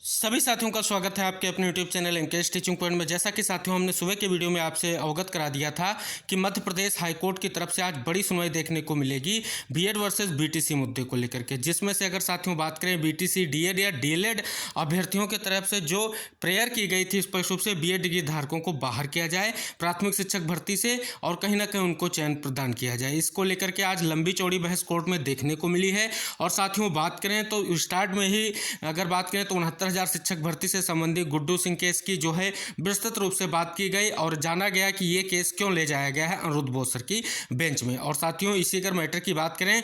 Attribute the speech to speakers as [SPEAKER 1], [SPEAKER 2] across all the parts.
[SPEAKER 1] सभी साथियों का स्वागत है आपके अपने YouTube channel NKS teaching point में। जैसा कि साथियों हमने सुबह के वीडियो में आपसे अवगत करा दिया था कि मध्य प्रदेश हाईकोर्ट की तरफ से आज बड़ी सुनवाई देखने को मिलेगी बीएड वर्सेस बीटीसी मुद्दे को लेकर के, जिसमें से अगर साथियों बात करें बीटीसी डीएड या डीएलएड अभ्यर्थियों की तरफ से जो प्रेयर की गई थी स्पष्ट रूप से बीएड डिग्री धारकों को बाहर किया जाए प्राथमिक शिक्षक भर्ती से और कहीं ना कहीं उनको चयन प्रदान किया जाए। इसको लेकर के आज लंबी चौड़ी बहस कोर्ट में देखने को मिली है। और साथियों बात करें तो स्टार्ट में ही अगर बात करें तो 69,000 शिक्षक भर्ती से संबंधित गुड्डू सिंह केस की जो है विस्तृत रूप से बात की गई और जाना गया कि ये केस क्यों ले जाया गया है अनिरुद्ध बोस सर की बेंच में। और साथियों इसी अगर मैटर की बात करें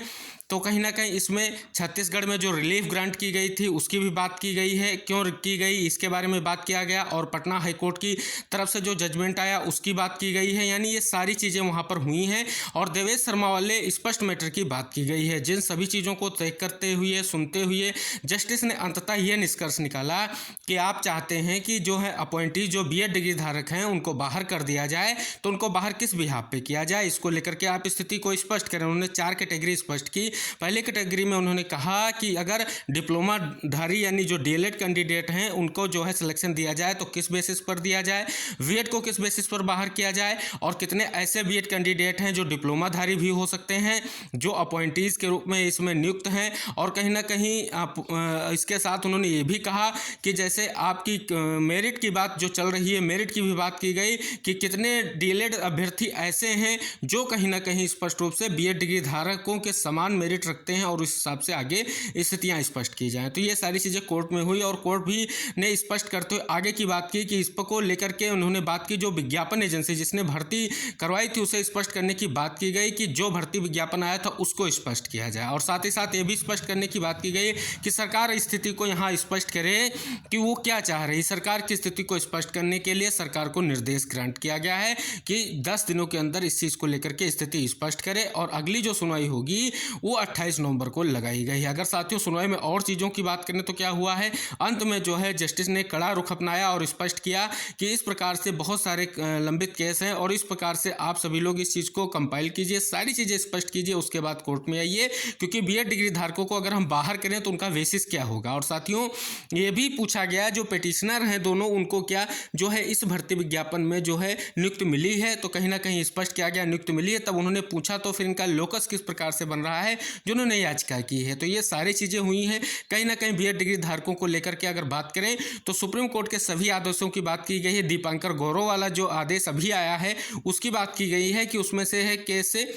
[SPEAKER 1] तो कहीं ना कहीं इसमें छत्तीसगढ़ में जो रिलीफ ग्रांट की गई थी उसकी भी बात की गई है, क्यों की गई इसके बारे में बात किया गया। और पटना हाईकोर्ट की तरफ से जो जजमेंट आया उसकी बात की गई है, यानी ये सारी चीज़ें वहाँ पर हुई हैं। और देवेश शर्मा वाले स्पष्ट मैटर की बात की गई है। जिन सभी चीज़ों को तय करते हुए सुनते हुए जस्टिस ने अंततः यह निष्कर्ष निकाला कि आप चाहते हैं कि जो है अपॉइंटी जो बीएड डिग्री धारक हैं उनको बाहर कर दिया जाए, तो उनको बाहर किस बिहाफ पे किया जाए, इसको लेकर के आप स्थिति को स्पष्ट करें। उन्होंने 4 कैटेगरी स्पष्ट की। पहले कैटेगरी में उन्होंने कहा कि अगर डिप्लोमाधारी यानी जो डीएलएड कैंडिडेट हैं उनको जो है सिलेक्शन दिया जाए तो किस बेसिस पर दिया जाए, बीएड को किस बेसिस पर बाहर किया जाए, और कितने ऐसे बीएड कैंडिडेट हैं जो डिप्लोमाधारी भी हो सकते हैं जो अपॉइंटीज़ के रूप में इसमें नियुक्त हैं। और कहीं ना कहीं इसके साथ उन्होंने ये भी कहा कि जैसे आपकी मेरिट की बात जो चल रही है, मेरिट की भी बात की गई कि कितने डीएलएड अभ्यर्थी ऐसे हैं जो कहीं ना कहीं स्पष्ट रूप से बीएड डिग्री धारकों के समान मेरिट रखते हैं और उस हिसाब से आगे स्थितियां स्पष्ट की जाएं। तो ये सारी चीज़ें कोर्ट में हुई और कोर्ट भी ने स्पष्ट करते हुए आगे की बात की कि इसको लेकर के उन्होंने बात की जो विज्ञापन एजेंसी जिसने भर्ती करवाई थी उसे स्पष्ट करने की बात की गई कि जो भर्ती विज्ञापन आया था उसको स्पष्ट किया जाए। और साथ ही साथ ये भी स्पष्ट करने की बात की गई कि सरकार स्थिति को यहाँ स्पष्ट करे कि वो क्या चाह रही। सरकार की स्थिति को स्पष्ट करने के लिए सरकार को निर्देश ग्रांट किया गया है कि 10 दिनों के अंदर इस चीज़ को लेकर के स्थिति स्पष्ट करे और अगली जो सुनवाई होगी वो 28 नवंबर को लगाई गई है। अगर साथियों सुनवाई में और चीज़ों की बात करें तो क्या हुआ है, अंत में जो है जस्टिस ने कड़ा रुख अपनाया और स्पष्ट किया कि इस प्रकार से बहुत सारे लंबित केस हैं और इस प्रकार से आप सभी लोग इस चीज़ को कंपाइल कीजिए, सारी चीज़ें स्पष्ट कीजिए, उसके बाद कोर्ट में आइए, क्योंकि बीएड डिग्री धारकों को अगर हम बाहर करें तो उनका बेसिस क्या होगा। और साथियों ये भी पूछा गया जो पिटिशनर हैं दोनों उनको क्या जो है इस भर्ती विज्ञापन में जो है नियुक्ति मिली है, तो कहीं ना कहीं स्पष्ट किया गया नियुक्ति मिली है। तब उन्होंने पूछा तो फिर इनका लोकस किस प्रकार से बन रहा है जो उन्होंने याचिका की है। तो ये सारी चीज़ें हुई हैं कहीं ना कहीं बीएड डिग्री धारकों को लेकर के। अगर बात करें तो सुप्रीम कोर्ट के सभी आदेशों की बात की गई है। दीपांकर गौरव वाला जो आदेश अभी आया है उसकी बात की गई है कि उसमें से है केस से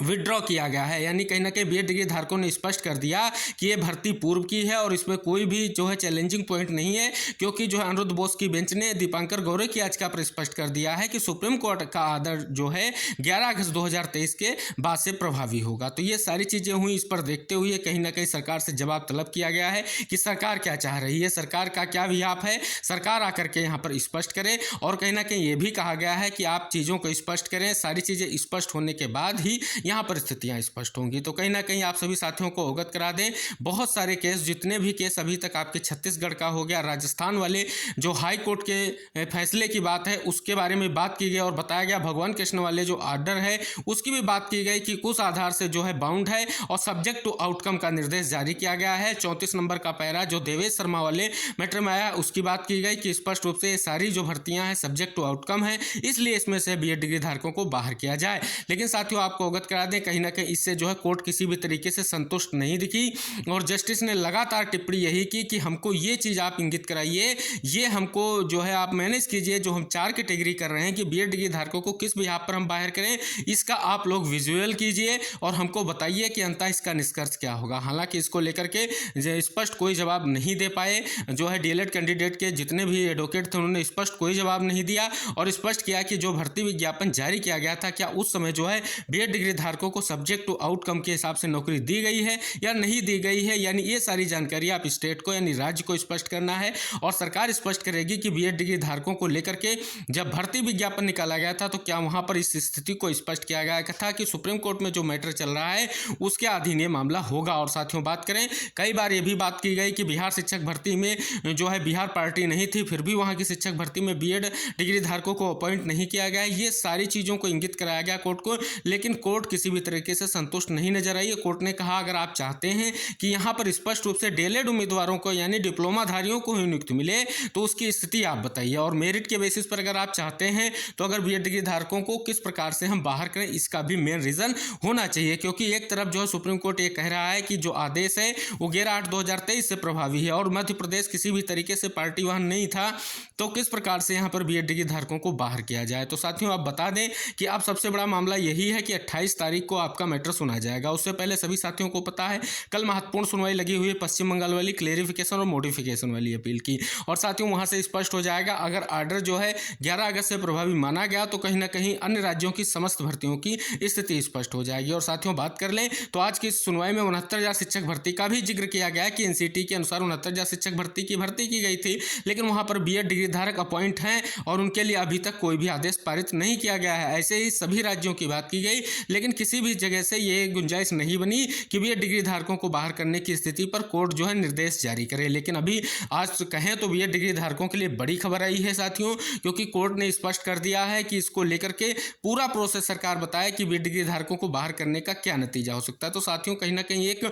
[SPEAKER 1] विड्रॉ किया गया है, यानी कहीं ना कहीं बीएड डिग्री धारकों ने स्पष्ट कर दिया कि ये भर्ती पूर्व की है और इसमें कोई भी जो है चैलेंजिंग पॉइंट नहीं है, क्योंकि जो है अनिरुद्ध बोस की बेंच ने दीपांकर गौरव की याचिका पर स्पष्ट कर दिया है कि सुप्रीम कोर्ट का आदेश जो है 11 अगस्त 2023 के बाद से प्रभावी होगा। तो ये सारी चीज़ें हुई। इस पर देखते हुए कहीं ना कहीं सरकार से जवाब तलब किया गया है कि सरकार क्या चाह रही है, सरकार का क्या विहाप है, सरकार आकर के यहाँ पर स्पष्ट करे। और कहीं ना कहीं ये भी कहा गया है कि आप चीज़ों को स्पष्ट करें, सारी चीज़ें स्पष्ट होने के बाद ही यहाँ पर स्थितियाँ स्पष्ट होंगी। तो कहीं ना कहीं आप सभी साथियों को अवगत करा दें, बहुत सारे केस जितने भी केस अभी तक आपके छत्तीसगढ़ का हो गया, राजस्थान वाले जो हाई कोर्ट के फैसले की बात है उसके बारे में बात की गई और बताया गया, भगवान कृष्ण वाले जो आर्डर है उसकी भी बात की गई कि उस आधार से जो है बाउंड है और सब्जेक्ट टू आउटकम का निर्देश जारी किया गया है। 34 नंबर का पैरा जो देवेश शर्मा वाले मैटर में आया उसकी बात की गई कि स्पष्ट रूप से ये सारी जो भर्तियां हैं सब्जेक्ट टू आउटकम है, इसलिए इसमें से बीएड डिग्री धारकों को बाहर किया जाए। लेकिन साथियों आपको अवगत करा दें कहीं ना कहीं इससे जो है कोर्ट किसी भी तरीके से संतुष्ट नहीं दिखी और जस्टिस ने लगातार टिप्पणी यही की कि हमको ये चीज़ आप इंगित कराइए, ये हमको जो है आप मैनेज कीजिए, जो हम 4 कैटेगरी कर रहे हैं कि बीएड डिग्री धारकों को किस बिहाफ पर हम बाहर करें, इसका आप लोग विजुअल कीजिए और हमको बताइए कि अंततः इसका निष्कर्ष क्या होगा। हालांकि इसको लेकर के स्पष्ट कोई जवाब नहीं दे पाए। जो है डीएलएड कैंडिडेट के जितने भी एडवोकेट थे उन्होंने स्पष्ट कोई जवाब नहीं दिया और स्पष्ट किया कि जो भर्ती विज्ञापन जारी किया गया था क्या उस समय जो है बीएड डिग्री धारकों को सब्जेक्ट टू आउटकम के हिसाब से नौकरी दी गई है या नहीं दी गई है, यानी ये सारी जानकारी आप स्टेट को यानी राज्य को स्पष्ट करना है। और सरकार स्पष्ट करेगी कि बीएड डिग्री धारकों को लेकर के जब भर्ती विज्ञापन निकाला गया था तो क्या वहां पर इस स्थिति को स्पष्ट किया गया था कि सुप्रीम कोर्ट में जो मैटर चल रहा है उसके अधीन ये मामला होगा। और साथियों बात करें कई बार ये भी बात की गई कि बिहार शिक्षक भर्ती में जो है बिहार पार्टी नहीं थी, फिर भी वहाँ की शिक्षक भर्ती में बीएड डिग्री धारकों को अपॉइंट नहीं किया गया। ये सारी चीज़ों को इंगित कराया गया कोर्ट को, लेकिन कोर्ट किसी भी तरीके से संतुष्ट नहीं नजर आई है। कोर्ट ने कहा अगर आप चाहते हैं कि यहाँ पर स्पष्ट रूप से डीएलएड उम्मीदवारों को यानी डिप्लोमाधारियों को ही नियुक्ति मिले तो उसकी स्थिति आप बताइए, और मेरिट के बेसिस पर अगर आप चाहते हैं तो अगर बीएड डिग्री धारकों को किस प्रकार से हम बाहर करें, इसका भी मेन रीजन होना चाहिए। क्योंकि एक तरफ जो है सुप्रीम कोर्ट ये कह रहा है कि जो आदेश है वो 11/8/2023 से प्रभावी है और मध्य प्रदेश किसी भी तरीके से पार्टी वहां नहीं था, तो किस प्रकार से यहाँ पर बीएड डिग्री धारकों को बाहर किया जाए। तो साथियों आप बता दें कि अब सबसे बड़ा मामला यही है कि 28 तारीख को आपका मैटर सुना जाएगा। उससे पहले सभी साथियों को पता है कल महत्वपूर्ण सुनवाई लगी हुई है पश्चिम बंगाल वाली क्लेरिफिकेशन और मॉडिफिकेशन वाली अपील की, और साथियों वहां से स्पष्ट हो जाएगा अगर आर्डर जो है 11 अगस्त से प्रभावी माना गया तो कहीं ना कहीं अन्य राज्यों की समस्त भर्तियों की स्थिति स्पष्ट हो जाएगी। और साथियों बात कर लें तो आज की इस सुनवाई में 69,000 शिक्षक भर्ती का भी जिक्र किया गया कि एनसीटी के अनुसार 69,000 शिक्षक भर्ती की गई थी, लेकिन वहां पर बीएड डिग्री धारक अपॉइंट हैं और उनके लिए अभी तक कोई भी आदेश पारित नहीं किया गया है। ऐसे ही सभी राज्यों की बात की गई, लेकिन किसी भी जगह से ये गुंजाइश नहीं बनी कि बीएड डिग्री धारकों को बाहर करने की स्थिति पर कोर्ट जो है निर्देश जारी करे। लेकिन अभी आज कहें तो बीएड डिग्री धारकों के लिए बड़ी खबर आई है साथियों, क्योंकि कोर्ट ने स्पष्ट कर दिया है कि इसको लेकर के पूरा प्रोसेस सरकार बताए कि बीएड डिग्री धारकों को बाहर करने का क्या नतीजा हो सकता है। तो साथियों कहीं ना कहीं एक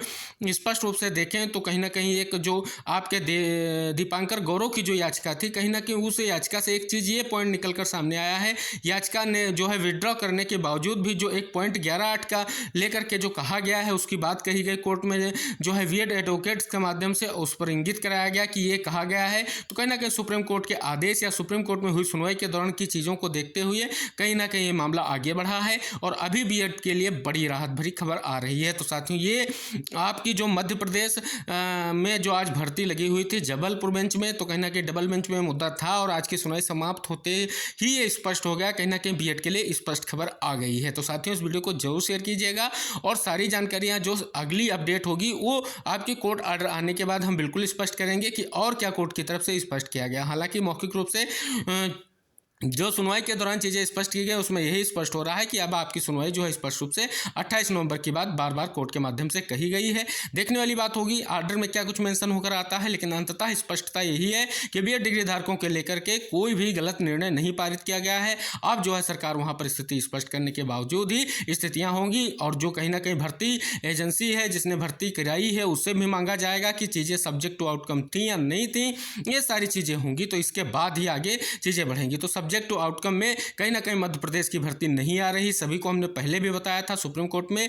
[SPEAKER 1] स्पष्ट रूप से देखें तो कहीं ना कहीं एक जो आपके दीपांकर गौरव की जो याचिका थी, कहीं ना कहीं उस याचिका से एक चीज ये पॉइंट निकलकर सामने आया है, याचिका ने जो है विड्रॉ करने के बावजूद भी जो एक पॉइंट 11/8 का लेकर के जो कहा गया है उसकी बात कही गई कोर्ट में, जो है बीएड एडवोकेट्स के माध्यम से उस पर इंगित कराया गया कि ये कहा गया है। तो कहीं ना कहीं सुप्रीम कोर्ट के आदेश या सुप्रीम कोर्ट में हुई सुनवाई के दौरान की चीज़ों को देखते हुए कहीं ना कहीं ये मामला आगे बढ़ा है और अभी बीएड के लिए बड़ी राहत भरी खबर आ रही है। तो साथियों ये आपकी जो मध्य प्रदेश में जो आज भर्ती लगी हुई थी जबलपुर बेंच में, तो कहीं ना कहीं डबल बेंच में मुद्दा था और आज की सुनवाई समाप्त होते ही ये स्पष्ट हो गया, कहीं ना कहीं बीएड के लिए स्पष्ट खबर आ गई है। तो साथियों इस वीडियो को जरूर शेयर कीजिएगा और सारी जानकारियां जो अगली अपडेट होगी वो आपकी कोर्ट ऑर्डर आने के बाद हम बिल्कुल स्पष्ट करेंगे कि और क्या कोर्ट की तरफ से स्पष्ट किया गया। हालांकि मौखिक रूप से जो सुनवाई के दौरान चीज़ें स्पष्ट की गई उसमें यही स्पष्ट हो रहा है कि अब आपकी सुनवाई जो है स्पष्ट रूप से 28 नवंबर की बात बार बार कोर्ट के माध्यम से कही गई है। देखने वाली बात होगी आर्डर में क्या कुछ मेंशन होकर आता है, लेकिन अंततः स्पष्टता यही है कि बीएड डिग्री धारकों के लेकर के कोई भी गलत निर्णय नहीं पारित किया गया है। अब जो है सरकार वहां पर स्थिति स्पष्ट करने के बावजूद ही स्थितियाँ होंगी और जो कहीं ना कहीं भर्ती एजेंसी है जिसने भर्ती कराई है उससे भी मांगा जाएगा कि चीज़ें सब्जेक्ट टू आउटकम थी या नहीं थी, ये सारी चीज़ें होंगी तो इसके बाद ही आगे चीज़ें बढ़ेंगी। तो सब्जेक्ट टू आउटकम में कहीं ना कहीं मध्य प्रदेश की भर्ती नहीं आ रही, सभी को हमने पहले भी बताया था। सुप्रीम कोर्ट में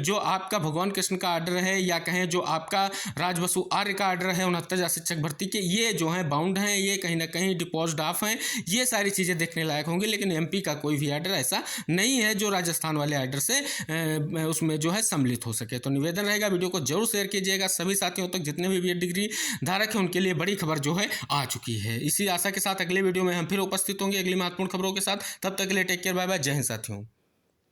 [SPEAKER 1] जो आपका भगवान कृष्ण का आर्डर है या कहें जो आपका राजबसु आर्य का आर्डर है 69,000 शिक्षक भर्ती के, ये जो है बाउंड हैं, ये कहीं ना कहीं डिपोज्ड ऑफ हैं, ये सारी चीज़ें देखने लायक होंगी। लेकिन एमपी का कोई भी आर्डर ऐसा नहीं है जो राजस्थान वाले आर्डर से उसमें जो है सम्मिलित हो सके। तो निवेदन रहेगा वीडियो को जरूर शेयर कीजिएगा सभी साथियों तक, जितने भी बीएड डिग्री धारक हैं उनके लिए बड़ी खबर जो है आ चुकी है। इसी आशा के साथ अगले वीडियो में हम फिर उपस्थित होंगे अगली महत्वपूर्ण खबरों के साथ। तब तक के लिए टेक केयर, बाय बाय, जय हिंद साथियों।